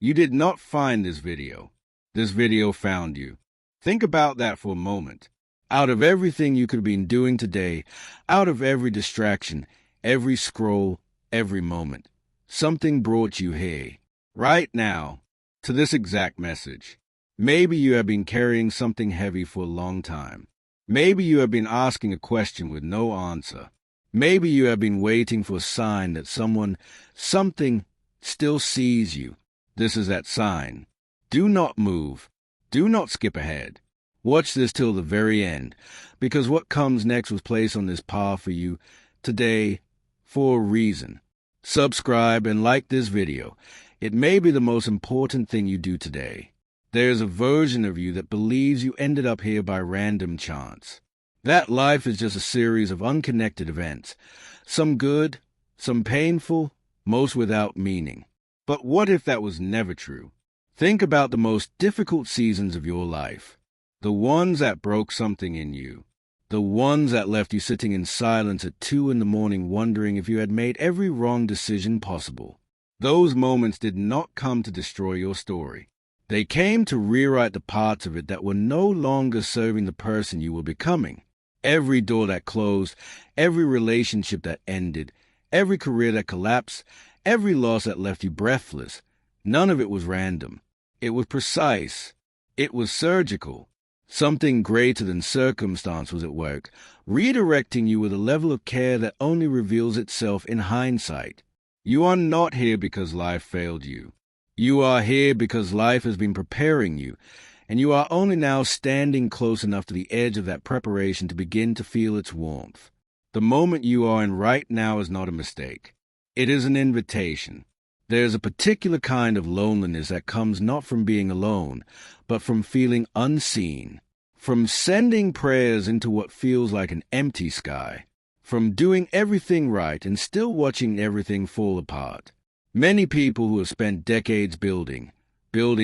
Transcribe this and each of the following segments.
You did not find this video. This video found you. Think about that for a moment. Out of everything you could have been doing today, out of every distraction, every scroll, every moment, something brought you here, right now, to this exact message. Maybe you have been carrying something heavy for a long time. Maybe you have been asking a question with no answer. Maybe you have been waiting for a sign that someone, something, still sees you. This is that sign. Do not move. Do not skip ahead. Watch this till the very end, because what comes next was placed on this path for you today for a reason. Subscribe and like this video. It may be the most important thing you do today. There is a version of you that believes you ended up here by random chance. That life is just a series of unconnected events, some good, some painful, most without meaning. But what if that was never true? Think about the most difficult seasons of your life. The ones that broke something in you. The ones that left you sitting in silence at 2 a.m. wondering if you had made every wrong decision possible. Those moments did not come to destroy your story. They came to rewrite the parts of it that were no longer serving the person you were becoming. Every door that closed, every relationship that ended, every career that collapsed, every loss that left you breathless, none of it was random. It was precise. It was surgical. Something greater than circumstance was at work, redirecting you with a level of care that only reveals itself in hindsight. You are not here because life failed you. You are here because life has been preparing you, and you are only now standing close enough to the edge of that preparation to begin to feel its warmth. The moment you are in right now is not a mistake. It is an invitation. There is a particular kind of loneliness that comes not from being alone, but from feeling unseen, from sending prayers into what feels like an empty sky, from doing everything right and still watching everything fall apart. Many people who have spent decades building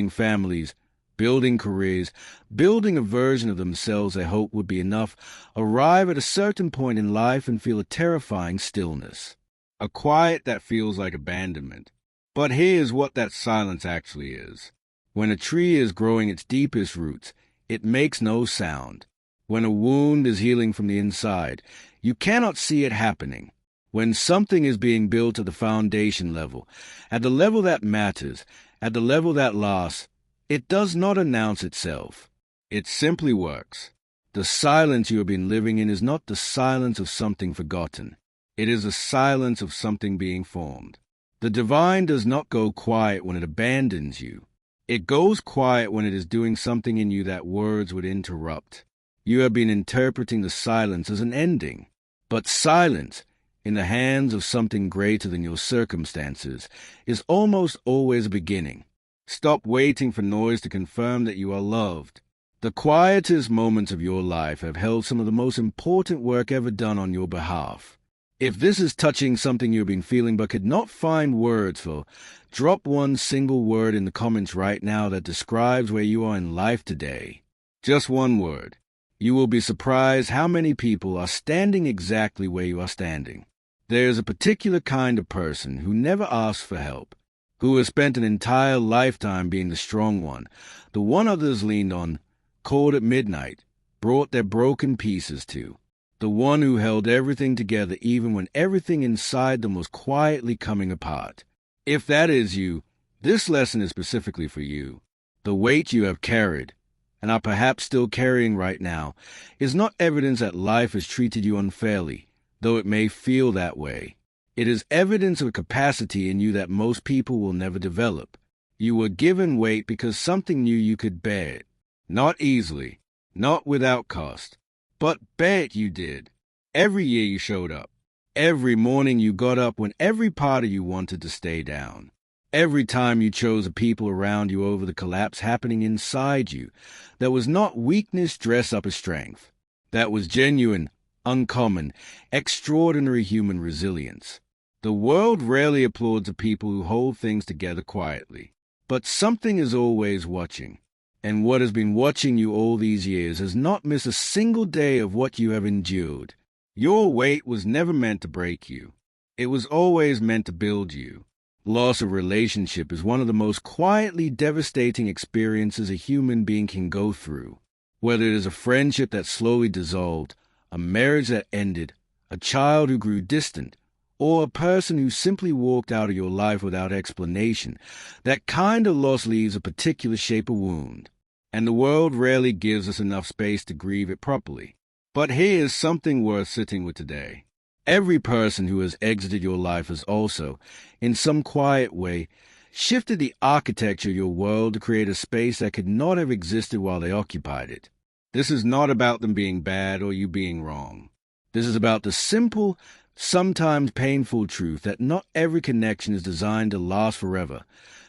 families, building careers, building a version of themselves they hope would be enough, arrive at a certain point in life and feel a terrifying stillness, a quiet that feels like abandonment. But here's what that silence actually is. When a tree is growing its deepest roots, it makes no sound. When a wound is healing from the inside, you cannot see it happening. When something is being built at the foundation level, at the level that matters, at the level that lasts, it does not announce itself. It simply works. The silence you have been living in is not the silence of something forgotten. It is the silence of something being formed. The divine does not go quiet when it abandons you. It goes quiet when it is doing something in you that words would interrupt. You have been interpreting the silence as an ending. But silence, in the hands of something greater than your circumstances, is almost always a beginning. Stop waiting for noise to confirm that you are loved. The quietest moments of your life have held some of the most important work ever done on your behalf. If this is touching something you've been feeling but could not find words for, drop one single word in the comments right now that describes where you are in life today. Just one word. You will be surprised how many people are standing exactly where you are standing. There is a particular kind of person who never asks for help, who has spent an entire lifetime being the strong one, the one others leaned on, called at midnight, brought their broken pieces to. The one who held everything together even when everything inside them was quietly coming apart. If that is you, this lesson is specifically for you. The weight you have carried, and are perhaps still carrying right now, is not evidence that life has treated you unfairly, though it may feel that way. It is evidence of a capacity in you that most people will never develop. You were given weight because something knew you could bear it. Not easily, not without cost. But bet you did. Every year you showed up. Every morning you got up when every part of you wanted to stay down. Every time you chose the people around you over the collapse happening inside you, that was not weakness dressed up as strength. That was genuine, uncommon, extraordinary human resilience. The world rarely applauds the people who hold things together quietly. But something is always watching. And what has been watching you all these years has not missed a single day of what you have endured. Your weight was never meant to break you. It was always meant to build you. Loss of relationship is one of the most quietly devastating experiences a human being can go through. Whether it is a friendship that slowly dissolved, a marriage that ended, a child who grew distant, or a person who simply walked out of your life without explanation, that kind of loss leaves a particular shape of wound, and the world rarely gives us enough space to grieve it properly. But here is something worth sitting with today. Every person who has exited your life has also, in some quiet way, shifted the architecture of your world to create a space that could not have existed while they occupied it. This is not about them being bad or you being wrong. This is about the simple, sometimes painful truth that not every connection is designed to last forever.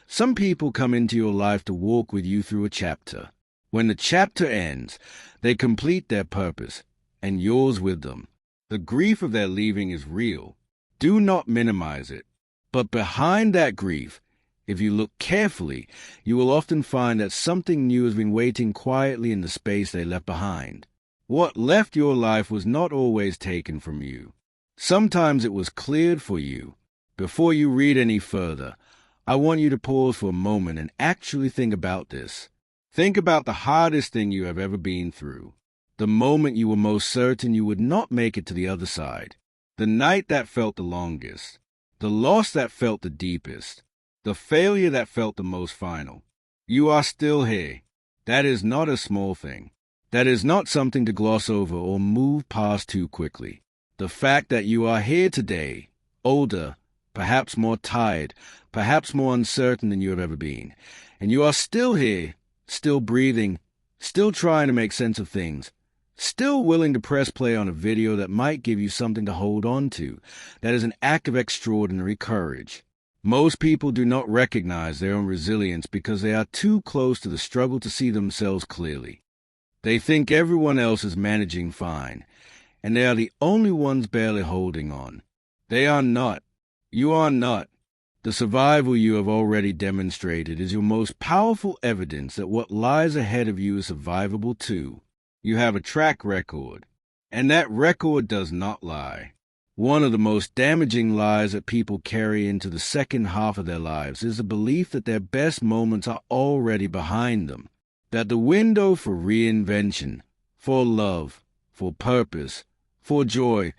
Some people come into your life to walk with you through a chapter. When the chapter ends, they complete their purpose, and yours with them. The grief of their leaving is real. Do not minimize it. But behind that grief, if you look carefully, you will often find that something new has been waiting quietly in the space they left behind. What left your life was not always taken from you. Sometimes it was cleared for you. Before you read any further, I want you to pause for a moment and actually think about this. Think about the hardest thing you have ever been through. The moment you were most certain you would not make it to the other side. The night that felt the longest. The loss that felt the deepest. The failure that felt the most final. You are still here. That is not a small thing. That is not something to gloss over or move past too quickly. The fact that you are here today, older, perhaps more tired, perhaps more uncertain than you have ever been, and you are still here, still breathing, still trying to make sense of things, still willing to press play on a video that might give you something to hold on to, that is an act of extraordinary courage. Most people do not recognize their own resilience because they are too close to the struggle to see themselves clearly. They think everyone else is managing fine, and they are the only ones barely holding on. They are not. You are not. The survival you have already demonstrated is your most powerful evidence that what lies ahead of you is survivable too. You have a track record, and that record does not lie. One of the most damaging lies that people carry into the second half of their lives is the belief that their best moments are already behind them, that the window for reinvention, for love, for purpose, for joy,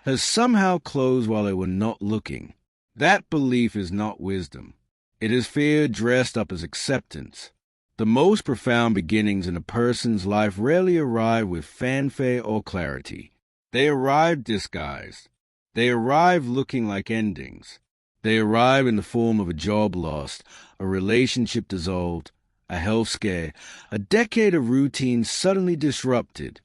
has somehow closed while they were not looking. That belief is not wisdom. It is fear dressed up as acceptance. The most profound beginnings in a person's life rarely arrive with fanfare or clarity. They arrive disguised. They arrive looking like endings. They arrive in the form of a job lost, a relationship dissolved, a health scare, a decade of routine suddenly disrupted,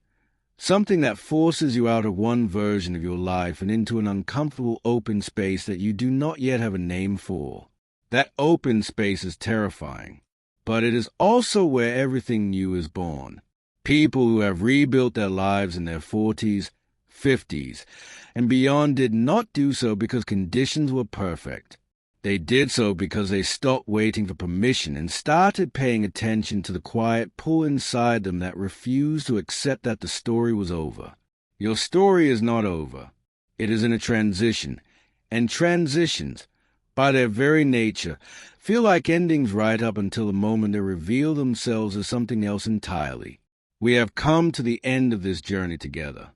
something that forces you out of one version of your life and into an uncomfortable open space that you do not yet have a name for. That open space is terrifying. But it is also where everything new is born. People who have rebuilt their lives in their 40s, 50s, and beyond did not do so because conditions were perfect. They did so because they stopped waiting for permission and started paying attention to the quiet pull inside them that refused to accept that the story was over. Your story is not over. It is in a transition, and transitions, by their very nature, feel like endings right up until the moment they reveal themselves as something else entirely. We have come to the end of this journey together,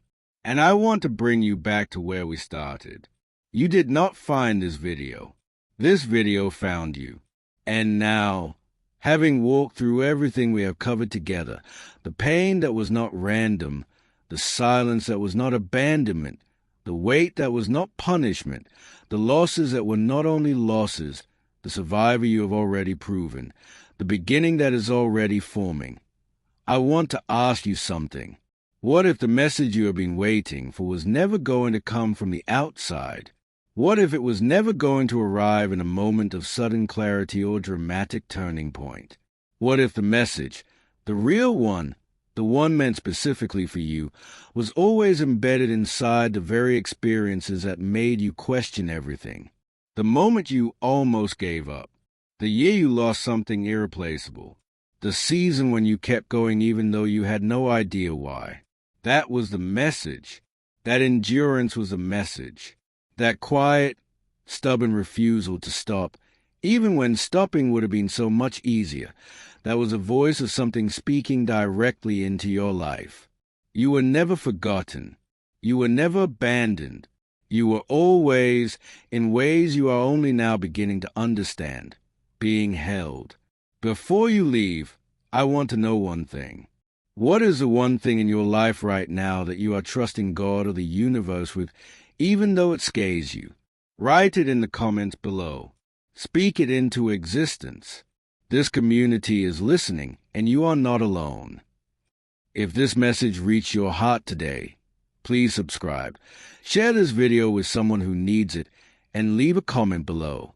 and I want to bring you back to where we started. You did not find this video. This video found you. And now, having walked through everything we have covered together, the pain that was not random, the silence that was not abandonment, the weight that was not punishment, the losses that were not only losses, the survivor you have already proven, the beginning that is already forming. I want to ask you something. What if the message you have been waiting for was never going to come from the outside? What if it was never going to arrive in a moment of sudden clarity or dramatic turning point? What if the message, the real one, the one meant specifically for you, was always embedded inside the very experiences that made you question everything? The moment you almost gave up, the year you lost something irreplaceable, the season when you kept going even though you had no idea why. That was the message. That endurance was the message. That quiet, stubborn refusal to stop Even when stopping would have been so much easier, that was a voice of something speaking directly into your life. You were never forgotten. You were never abandoned. You were always, in ways you are only now beginning to understand, being held. Before you leave, I want to know one thing. What is the one thing in your life right now that you are trusting God or the universe with, even though it scares you? Write it in the comments below. Speak it into existence. This community is listening, and you are not alone. If this message reached your heart today, please subscribe. Share this video with someone who needs it, and leave a comment below.